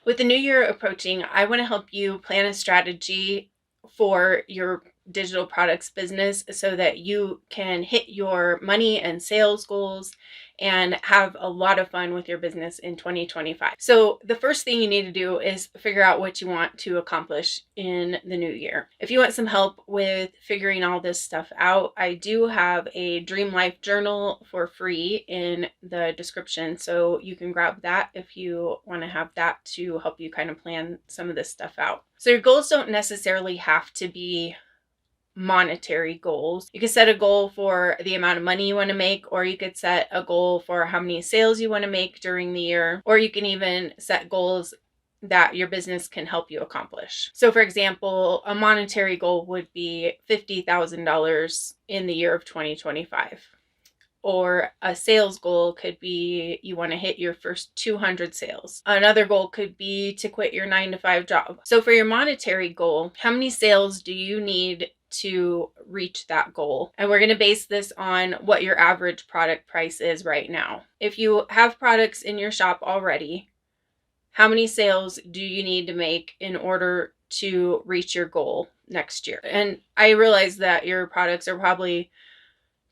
With the new year approaching, I want to help you plan a strategy for your digital products business so that you can hit your money and sales goals and have a lot of fun with your business in 2025. So the first thing you need to do is figure out what you want to accomplish in the new year. If you want some help with figuring all this stuff out, I do have a Dream Life journal for free in the description, so you can grab that if you want to have that to help you kind of plan some of this stuff out. So your goals don't necessarily have to be monetary goals. You could set a goal for the amount of money you want to make, or you could set a goal for how many sales you want to make during the year, or you can even set goals that your business can help you accomplish. So for example, a monetary goal would be $50,000 in the year of 2025. Or a sales goal could be you want to hit your first 200 sales. Another goal could be to quit your 9-to-5 job. So for your monetary goal, how many sales do you need to reach that goal? And we're going to base this on what your average product price is right now. If you have products in your shop already, how many sales do you need to make in order to reach your goal next year? And I realize that your products are probably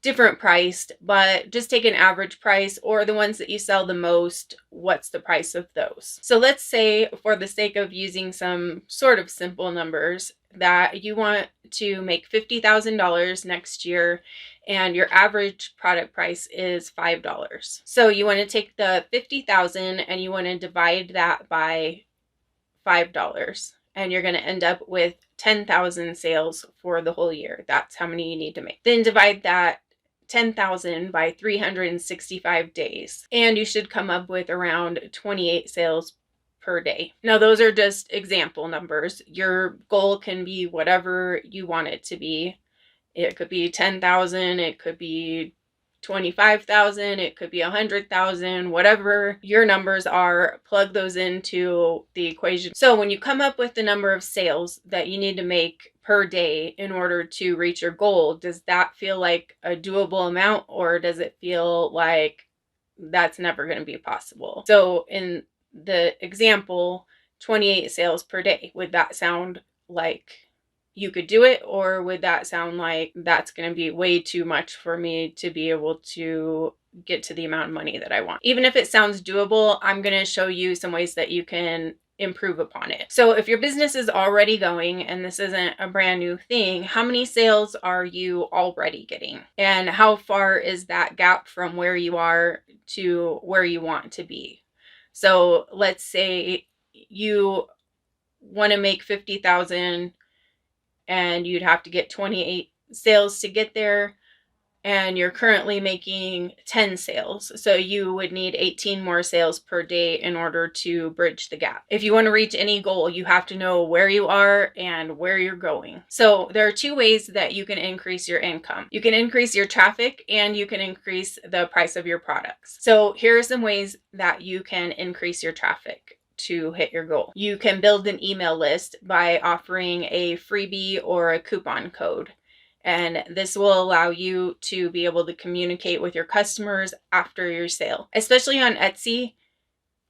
different priced, but just take an average price, or the ones that you sell the most, what's the price of those? So let's say, for the sake of using some sort of simple numbers, that you want to make $50,000 next year and your average product price is $5. So you want to take the $50,000 and you want to divide that by $5. And you're going to end up with 10,000 sales for the whole year. That's how many you need to make. Then divide that 10,000 by 365 days, and you should come up with around 28 sales per day. Now, those are just example numbers. Your goal can be whatever you want it to be. It could be 10,000, it could be 25,000, it could be 100,000, whatever your numbers are, plug those into the equation. So when you come up with the number of sales that you need to make per day in order to reach your goal, does that feel like a doable amount, or does it feel like that's never going to be possible? So in the example, 28 sales per day, would that sound like you could do it, or would that sound like that's going to be way too much for me to be able to get to the amount of money that I want? Even if it sounds doable, I'm going to show you some ways that you can improve upon it. So if your business is already going and this isn't a brand new thing, how many sales are you already getting? And how far is that gap from where you are to where you want to be? So let's say you want to make 50,000 and you'd have to get 28 sales to get there, and you're currently making 10 sales. So you would need 18 more sales per day in order to bridge the gap. If you want to reach any goal, you have to know where you are and where you're going. So there are two ways that you can increase your income. You can increase your traffic and you can increase the price of your products. So here are some ways that you can increase your traffic to hit your goal. You can build an email list by offering a freebie or a coupon code. And this will allow you to be able to communicate with your customers after your sale. Especially on Etsy,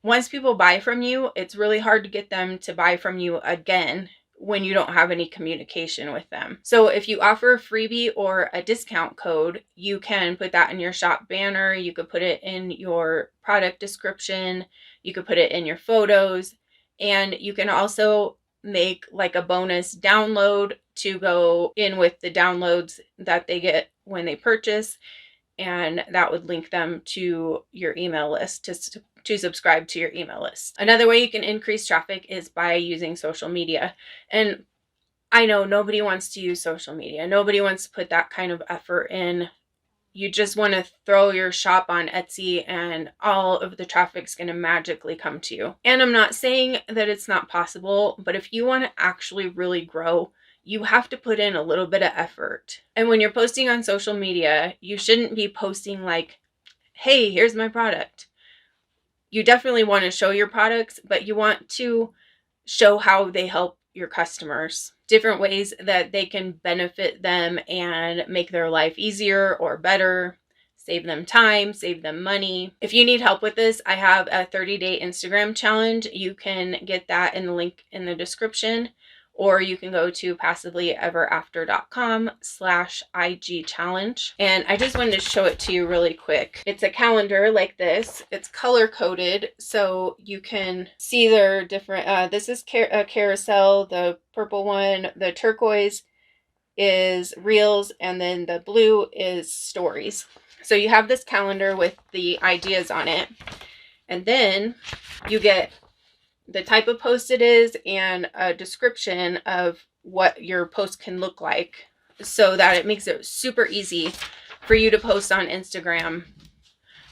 once people buy from you, it's really hard to get them to buy from you again when you don't have any communication with them. So if you offer a freebie or a discount code, you can put that in your shop banner. You could put it in your product description. You could put it in your photos. And you can also make like a bonus download to go in with the downloads that they get when they purchase. And that would link them to your email list to subscribe to your email list. Another way you can increase traffic is by using social media. And I know nobody wants to use social media. Nobody wants to put that kind of effort in. You just want to throw your shop on Etsy and all of the traffic's going to magically come to you. And I'm not saying that it's not possible, but if you want to actually really grow, you have to put in a little bit of effort. And when you're posting on social media, you shouldn't be posting like, hey, here's my product. You definitely want to show your products, but you want to show how they help your customers, different ways that they can benefit them and make their life easier or better, save them time, save them money. If you need help with this, I have a 30-day Instagram challenge. You can get that in the link in the description, or you can go to passively-everafter.com/IG challenge. And I just wanted to show it to you really quick. It's a calendar like this. It's color coded so you can see their different, this is a carousel, the purple one, the turquoise is reels, and then the blue is stories. So you have this calendar with the ideas on it, and then you get the type of post it is and a description of what your post can look like, so that it makes it super easy for you to post on Instagram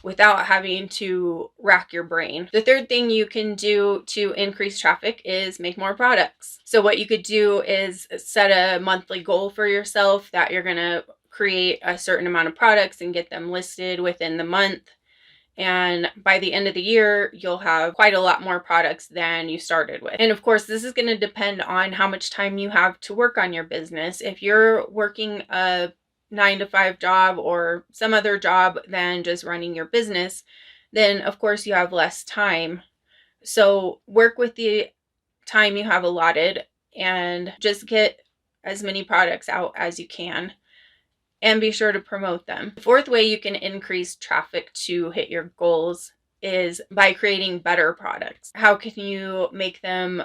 without having to rack your brain. The third thing you can do to increase traffic is make more products. So what you could do is set a monthly goal for yourself that you're going to create a certain amount of products and get them listed within the month. And by the end of the year, you'll have quite a lot more products than you started with. And of course, this is going to depend on how much time you have to work on your business. If you're working a 9-to-5 job or some other job than just running your business, then of course you have less time. So work with the time you have allotted and just get as many products out as you can. And be sure to promote them. The fourth way you can increase traffic to hit your goals is by creating better products. How can you make them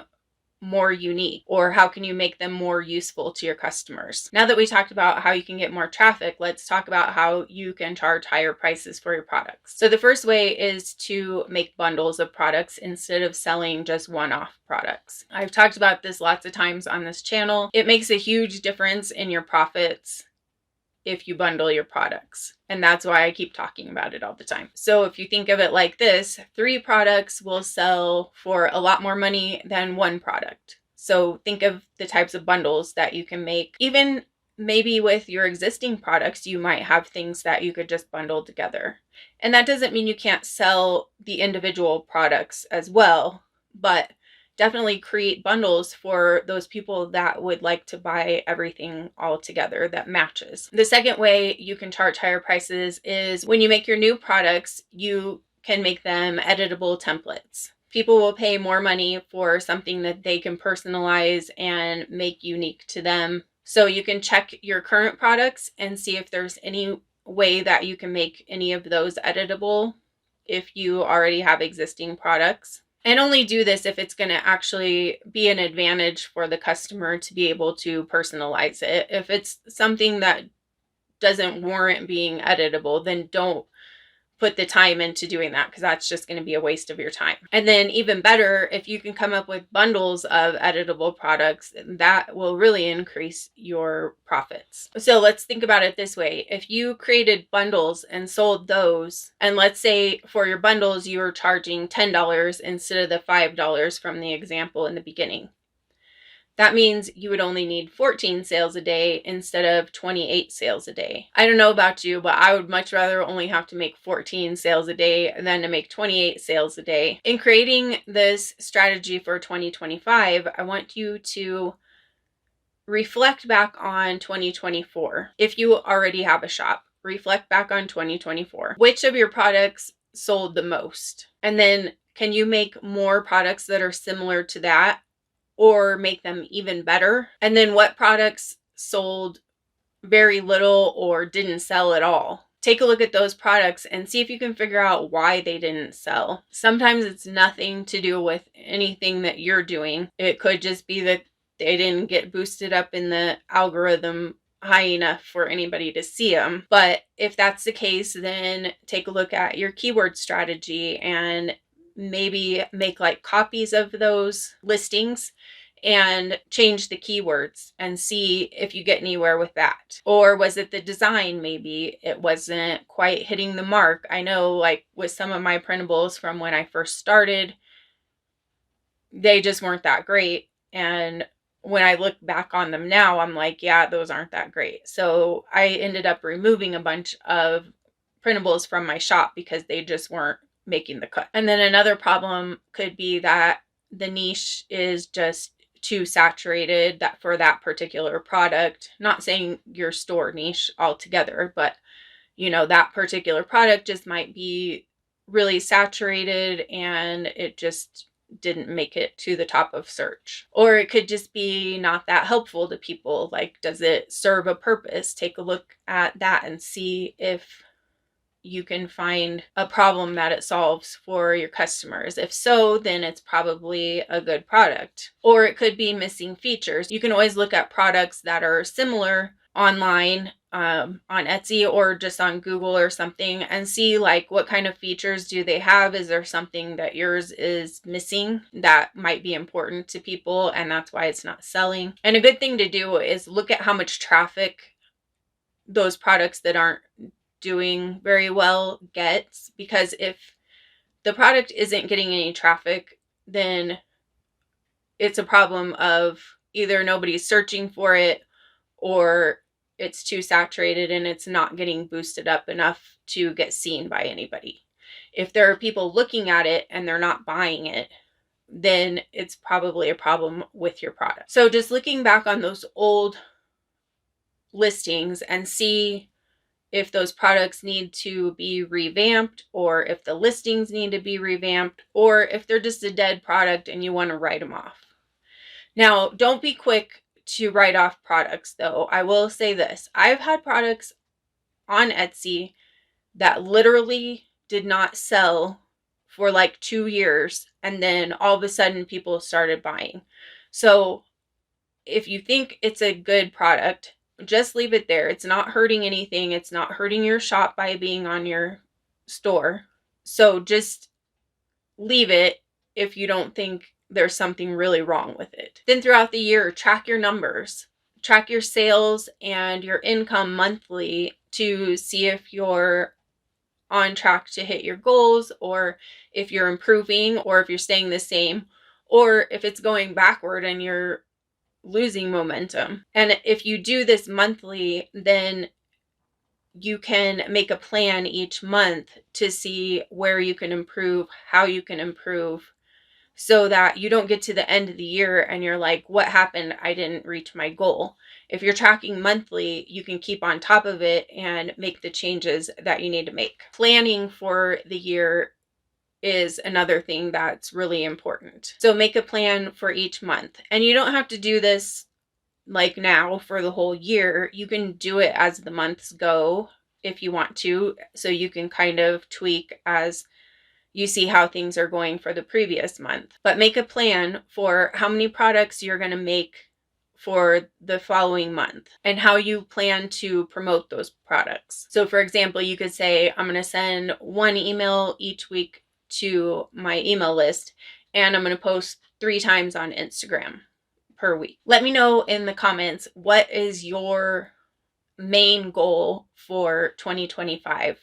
more unique, or how can you make them more useful to your customers? Now that we talked about how you can get more traffic, let's talk about how you can charge higher prices for your products. So the first way is to make bundles of products instead of selling just one-off products. I've talked about this lots of times on this channel. It makes a huge difference in your profits if you bundle your products. And that's why I keep talking about it all the time. So if you think of it like this, 3 products will sell for a lot more money than 1 product. So think of the types of bundles that you can make. Even maybe with your existing products, you might have things that you could just bundle together. And that doesn't mean you can't sell the individual products as well, but definitely create bundles for those people that would like to buy everything all together that matches. The second way you can charge higher prices is when you make your new products, you can make them editable templates. People will pay more money for something that they can personalize and make unique to them. So you can check your current products and see if there's any way that you can make any of those editable if you already have existing products. And only do this if it's going to actually be an advantage for the customer to be able to personalize it. If it's something that doesn't warrant being editable, then don't put the time into doing that, because that's just going to be a waste of your time. And then even better, if you can come up with bundles of editable products, that will really increase your profits. So let's think about it this way. If you created bundles and sold those, and let's say for your bundles you were charging $10 instead of the $5 from the example in the beginning, that means you would only need 14 sales a day instead of 28 sales a day. I don't know about you, but I would much rather only have to make 14 sales a day than to make 28 sales a day. In creating this strategy for 2025, I want you to reflect back on 2024. If you already have a shop, reflect back on 2024. Which of your products sold the most? And then can you make more products that are similar to that, or make them even better? And then what products sold very little or didn't sell at all? Take a look at those products and see if you can figure out why they didn't sell. Sometimes it's nothing to do with anything that you're doing. It could just be that they didn't get boosted up in the algorithm high enough for anybody to see them. But if that's the case, then take a look at your keyword strategy and maybe make like copies of those listings and change the keywords and see if you get anywhere with that. Or was it the design? Maybe it wasn't quite hitting the mark. I know, like with some of my printables from when I first started, they just weren't that great. And when I look back on them now, I'm like, yeah, those aren't that great. So I ended up removing a bunch of printables from my shop because they just weren't making the cut. And then another problem could be that the niche is just too saturated for that particular product. Not saying your store niche altogether, but that particular product just might be really saturated and it just didn't make it to the top of search. Or it could just be not that helpful to people. Like, does it serve a purpose? Take a look at that and see if you can find a problem that it solves for your customers. If so, then it's probably a good product. Or it could be missing features. You can always look at products that are similar online on Etsy or just on Google or something and see like what kind of features do they have. Is there something that yours is missing that might be important to people and that's why it's not selling? And a good thing to do is look at how much traffic those products that aren't doing very well gets, because if the product isn't getting any traffic, then it's a problem of either nobody's searching for it or it's too saturated and it's not getting boosted up enough to get seen by anybody. If there are people looking at it and they're not buying it, then it's probably a problem with your product. So just looking back on those old listings and see if those products need to be revamped, or if the listings need to be revamped, or if they're just a dead product and you want to write them off. Now, don't be quick to write off products though. I will say this. I've had products on Etsy that literally did not sell for like 2 years, and then all of a sudden people started buying. So if you think it's a good product, just leave it there. It's not hurting anything. It's not hurting your shop by being on your store. So just leave it if you don't think there's something really wrong with it. Then throughout the year, track your numbers. Track your sales and your income monthly to see if you're on track to hit your goals, or if you're improving, or if you're staying the same, or if it's going backward and you're losing momentum. And if you do this monthly, then you can make a plan each month to see where you can improve, how you can improve, so that you don't get to the end of the year and you're like, what happened? I didn't reach my goal. If you're tracking monthly, you can keep on top of it and make the changes that you need to make. Planning for the year is another thing that's really important. So make a plan for each month. And you don't have to do this like now for the whole year. You can do it as the months go if you want to. So you can kind of tweak as you see how things are going for the previous month. But make a plan for how many products you're going to make for the following month and how you plan to promote those products. So for example, you could say, I'm going to send 1 email each week to my email list, and I'm going to post 3 times on Instagram per week. Let me know in the comments, what is your main goal for 2025?